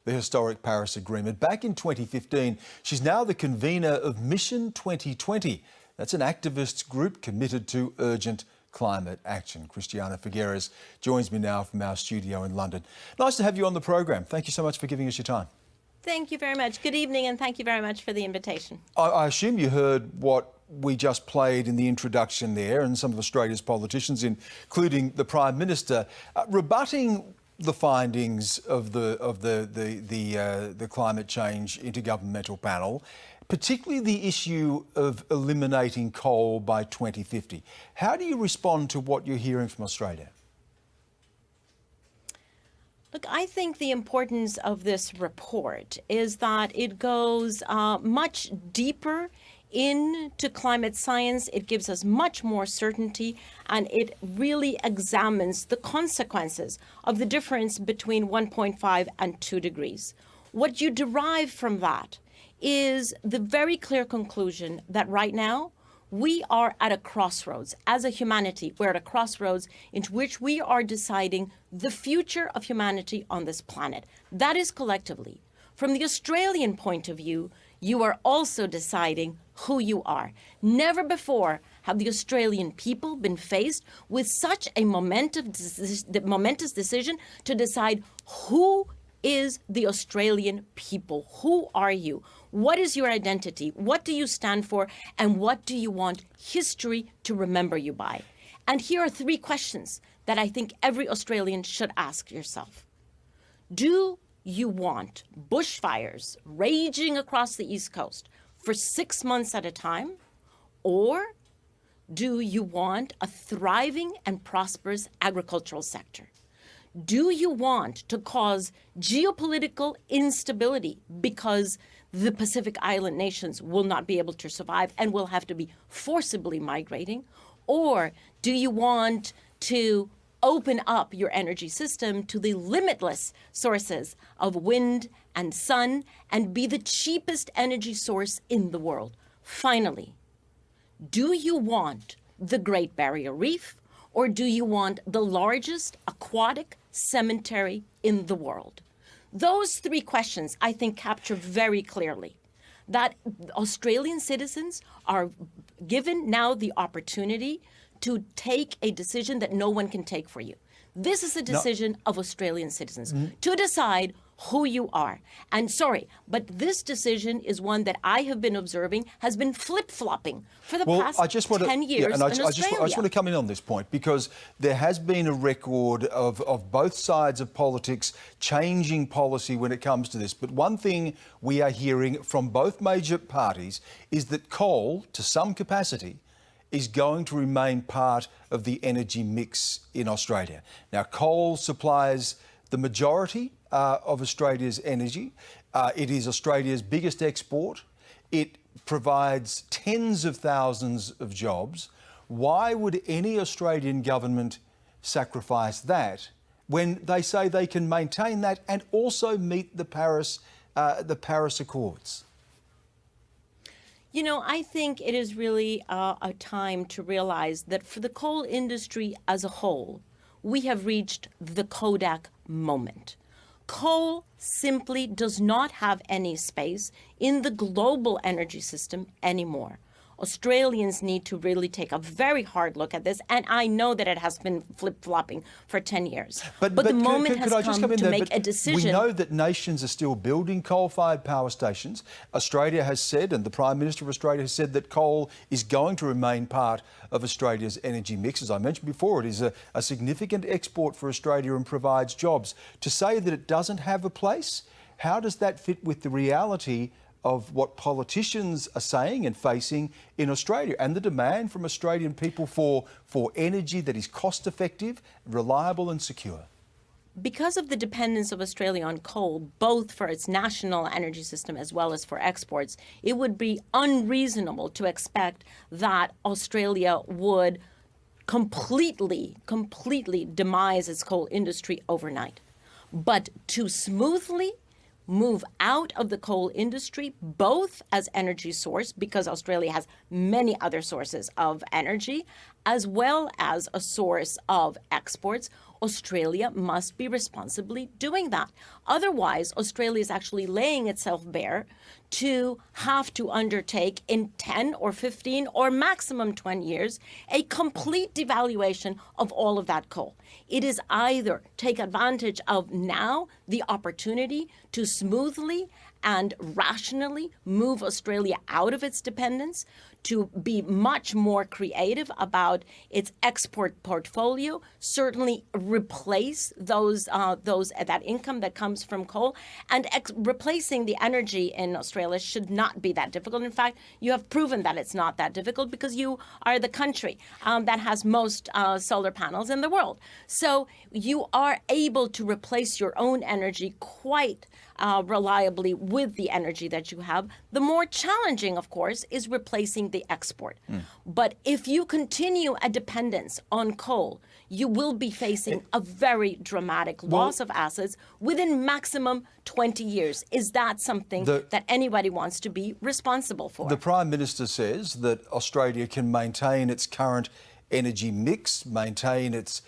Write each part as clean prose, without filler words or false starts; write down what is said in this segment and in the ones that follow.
The historic Paris Agreement back in 2015. She's now the convener of Mission 2020. That's an activist group committed to urgent climate action. Christiana Figueres joins me now from our studio in London. Nice to have you on the program. Thank you so much for giving us your time. Thank you very much. Good evening, and thank you very much for the invitation. I assume you heard what we just played in the introduction there, and some of Australia's politicians, including the Prime Minister, rebutting the findings of the climate change intergovernmental panel, particularly the issue of eliminating coal by 2050. How do you respond to what you're hearing from Australia? Look, I think the importance of this report is that it goes much deeper into climate science. It gives us much more certainty, and it really examines the consequences of the difference between 1.5 and 2 degrees. What you derive from that is the very clear conclusion that right now we are at a crossroads. As a humanity, we're at a crossroads in which we are deciding the future of humanity on this planet. That is collectively. From the Australian point of view, you are also deciding who you are. Never before have the Australian people been faced with such a momentous decision to decide who is the Australian people. Who are you? What is your identity? What do you stand for? And what do you want history to remember you by? And here are 3 questions that I think every Australian should ask yourself. Do you want bushfires raging across the East Coast for 6 months at a time? Or do you want a thriving and prosperous agricultural sector? Do you want to cause geopolitical instability because the Pacific Island nations will not be able to survive and will have to be forcibly migrating? Or do you want to open up your energy system to the limitless sources of wind and sun and be the cheapest energy source in the world? Finally, do you want the Great Barrier Reef, or do you want the largest aquatic cemetery in the world? Those 3 questions, I think, capture very clearly that Australian citizens are given now the opportunity to take a decision that no one can take for you. This is a decision of Australian citizens to decide who you are. And sorry, but this decision is one that I have been observing has been flip-flopping for the past 10 years in Australia. I just want to come in on this point, because there has been a record of both sides of politics changing policy when it comes to this. But one thing we are hearing from both major parties is that coal, to some capacity, is going to remain part of the energy mix in Australia. Now, coal supplies the majority of Australia's energy. It is Australia's biggest export. It provides tens of thousands of jobs. Why would any Australian government sacrifice that when they say they can maintain that and also meet the Paris Accords? You know, I think it is really a time to realize that for the coal industry as a whole, we have reached the Kodak moment. Coal simply does not have any space in the global energy system anymore. Australians need to really take a very hard look at this, and I know that it has been flip-flopping for 10 years. But the moment has come to make a decision. We know that nations are still building coal-fired power stations. Australia has said, and the Prime Minister of Australia has said, that coal is going to remain part of Australia's energy mix. As I mentioned before, it is a significant export for Australia and provides jobs. To say that it doesn't have a place, how does that fit with the reality of what politicians are saying and facing in Australia, and the demand from Australian people for energy that is cost-effective, reliable and secure? Because of the dependence of Australia on coal, both for its national energy system as well as for exports, it would be unreasonable to expect that Australia would completely demise its coal industry overnight. But to smoothly move out of the coal industry, both as energy source, because Australia has many other sources of energy, as well as a source of exports, Australia must be responsibly doing that. Otherwise, Australia is actually laying itself bare to have to undertake in 10 or 15 or maximum 20 years a complete devaluation of all of that coal. It is either take advantage of now the opportunity to smoothly and rationally move Australia out of its dependence, to be much more creative about its export portfolio, certainly replace that income that comes from coal, and replacing the energy in Australia should not be that difficult. In fact, you have proven that it's not that difficult because you are the country that has most solar panels in the world. So you are able to replace your own energy quite reliably with the energy that you have. The more challenging, of course, is replacing the export. But if you continue a dependence on coal, you will be facing a very dramatic loss of assets within maximum 20 years. Is that something that anybody wants to be responsible for? The Prime Minister says that Australia can maintain its current energy mix, maintain its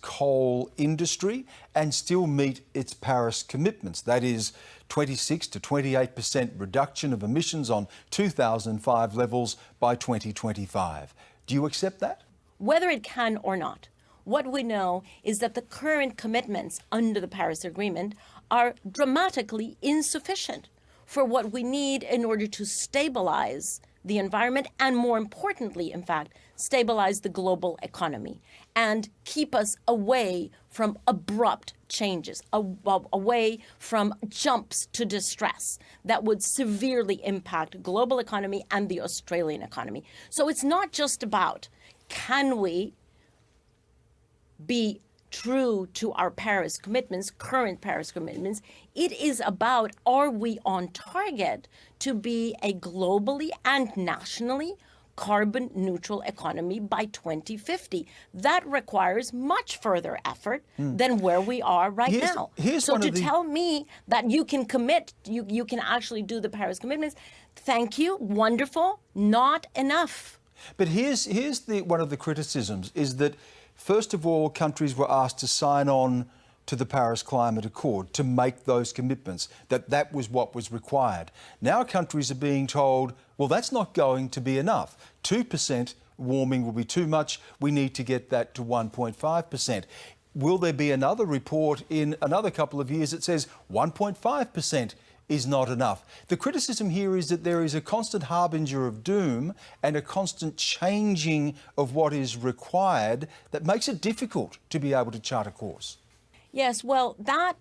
coal industry and still meet its Paris commitments. That is 26 to 28% reduction of emissions on 2005 levels by 2025. Do you accept that? Whether it can or not, what we know is that the current commitments under the Paris Agreement are dramatically insufficient for what we need in order to stabilize the environment and, more importantly, in fact, stabilize the global economy and keep us away from abrupt changes, away from jumps to distress that would severely impact global economy and the Australian economy. So it's not just about can we be true to our Paris commitments, current Paris commitments. It is about, are we on target to be a globally and nationally carbon neutral economy by 2050? That requires much further effort than where we are right now. So to tell me that you can commit, you can actually do the Paris commitments, thank you, wonderful, not enough. But here's one of the criticisms is that, first of all, countries were asked to sign on to the Paris Climate Accord to make those commitments, that was what was required. Now countries are being told, well, that's not going to be enough. 2% warming will be too much. We need to get that to 1.5%. Will there be another report in another couple of years that says 1.5% is not enough? The criticism here is that there is a constant harbinger of doom and a constant changing of what is required that makes it difficult to be able to chart a course. Yes, well, that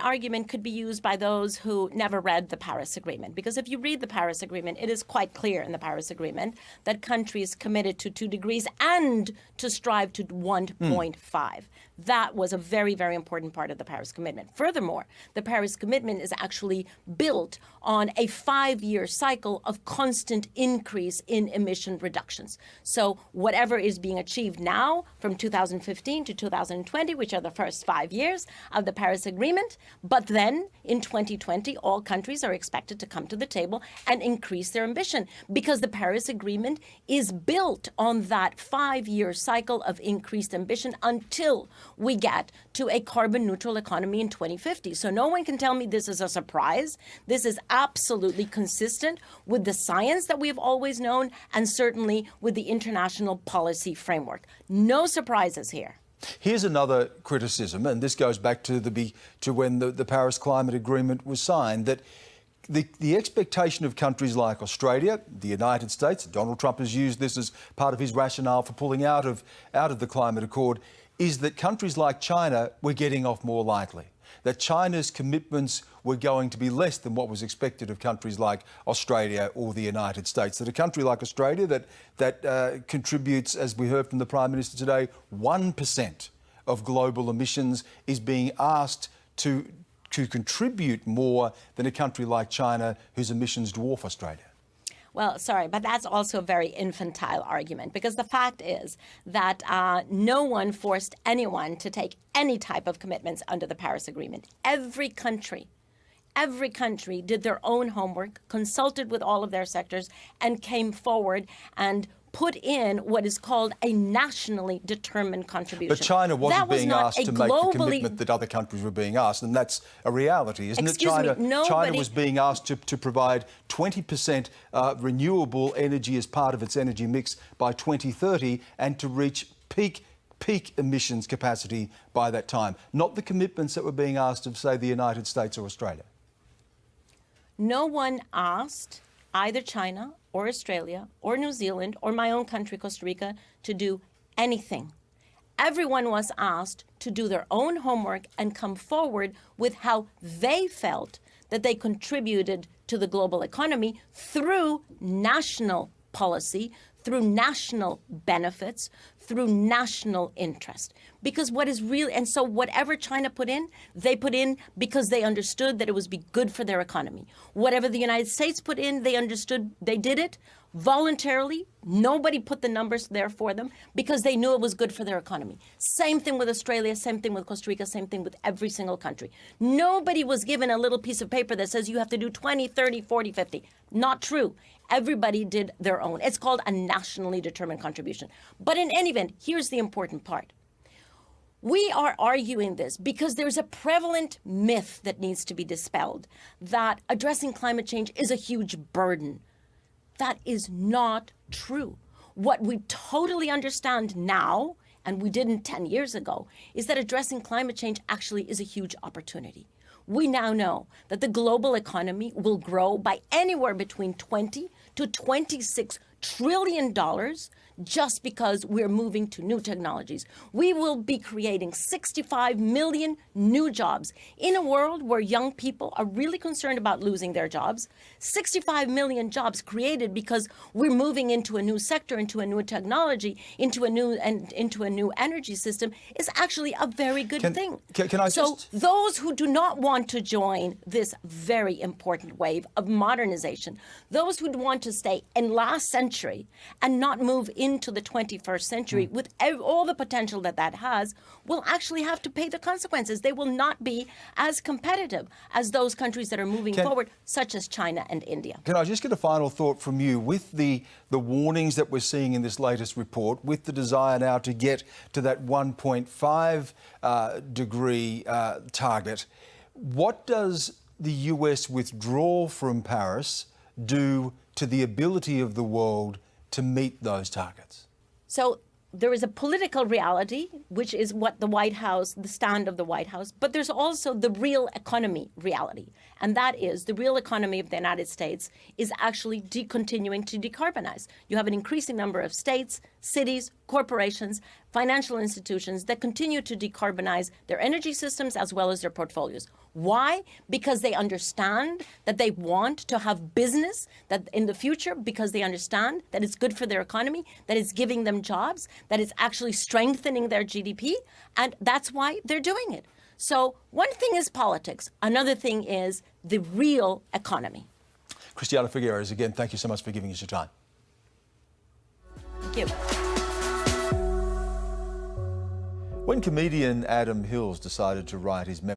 argument could be used by those who never read the Paris Agreement. Because if you read the Paris Agreement, it is quite clear in the Paris Agreement that countries committed to 2 degrees and to strive to 1.5. That was a very, very important part of the Paris Commitment. Furthermore, the Paris Commitment is actually built on a 5-year cycle of constant increase in emission reductions. So whatever is being achieved now from 2015 to 2020, which are the first 5 years of the Paris Agreement, but then in 2020, all countries are expected to come to the table and increase their ambition because the Paris Agreement is built on that 5-year cycle of increased ambition until we get to a carbon neutral economy in 2050. So no one can tell me this is a surprise. This is absolutely consistent with the science that we have always known and certainly with the international policy framework. No surprises here. Here's another criticism, and this goes back to when the Paris Climate Agreement was signed, that the expectation of countries like Australia, the United States, Donald Trump has used this as part of his rationale for pulling out of the climate accord, is that countries like China were getting off more lightly, that China's commitments were going to be less than what was expected of countries like Australia or the United States, that a country like Australia that contributes, as we heard from the Prime Minister today, 1% of global emissions is being asked to contribute more than a country like China whose emissions dwarf Australia. Well, sorry, but that's also a very infantile argument because the fact is that no one forced anyone to take any type of commitments under the Paris Agreement. Every country did their own homework, consulted with all of their sectors, and came forward and put in what is called a nationally determined contribution. But China wasn't That was being not asked a to make the globally- commitment that other countries were being asked, and that's a reality, isn't Excuse it? me, China nobody- was being asked to provide 20% renewable energy as part of its energy mix by 2030 and to reach peak emissions capacity by that time, not the commitments that were being asked of, say, the United States or Australia. No one asked either China or Australia or New Zealand or my own country, Costa Rica, to do anything. Everyone was asked to do their own homework and come forward with how they felt that they contributed to the global economy through national policy, through national benefits, through national interest. Because what is real, and so whatever China put in, they put in because they understood that it was be good for their economy. Whatever the United States put in, they understood they did it voluntarily. Nobody put the numbers there for them because they knew it was good for their economy. Same thing with Australia, same thing with Costa Rica, same thing with every single country. Nobody was given a little piece of paper that says you have to do 20, 30, 40, 50. Not true. Everybody did their own. It's called a nationally determined contribution. But in any event, here's the important part. We are arguing this because there's a prevalent myth that needs to be dispelled that addressing climate change is a huge burden. That is not true. What we totally understand now, and we didn't 10 years ago, is that addressing climate change actually is a huge opportunity. We now know that the global economy will grow by anywhere between 20 to 26 trillion dollars just because we're moving to new technologies. We will be creating 65 million new jobs in a world where young people are really concerned about losing their jobs. 65 million jobs created because we're moving into a new sector, into a new technology, into a new energy system is actually a very good thing. Can I so those who do not want to join this very important wave of modernization, those who want to stay in last century and not move into the 21st century with all the potential that that has, will actually have to pay the consequences. They will not be as competitive as those countries that are moving forward, such as China and India. Can I just get a final thought from you? With the warnings that we're seeing in this latest report, with the desire now to get to that 1.5 degree target, what does the US withdrawal from Paris do to the ability of the world to meet those targets? So there is a political reality, which is what the White House, the stand of the White House, but there's also the real economy reality. And that is the real economy of the United States is actually continuing to decarbonize. You have an increasing number of states, cities, corporations, financial institutions that continue to decarbonize their energy systems as well as their portfolios. Why? Because they understand that they want to have business that in the future, because they understand that it's good for their economy, that it's giving them jobs, that it's actually strengthening their GDP, and that's why they're doing it. So one thing is politics, another thing is the real economy. Christiana Figueres, again, thank you so much for giving us your time. Thank you. When comedian Adam Hills decided to write his memoir,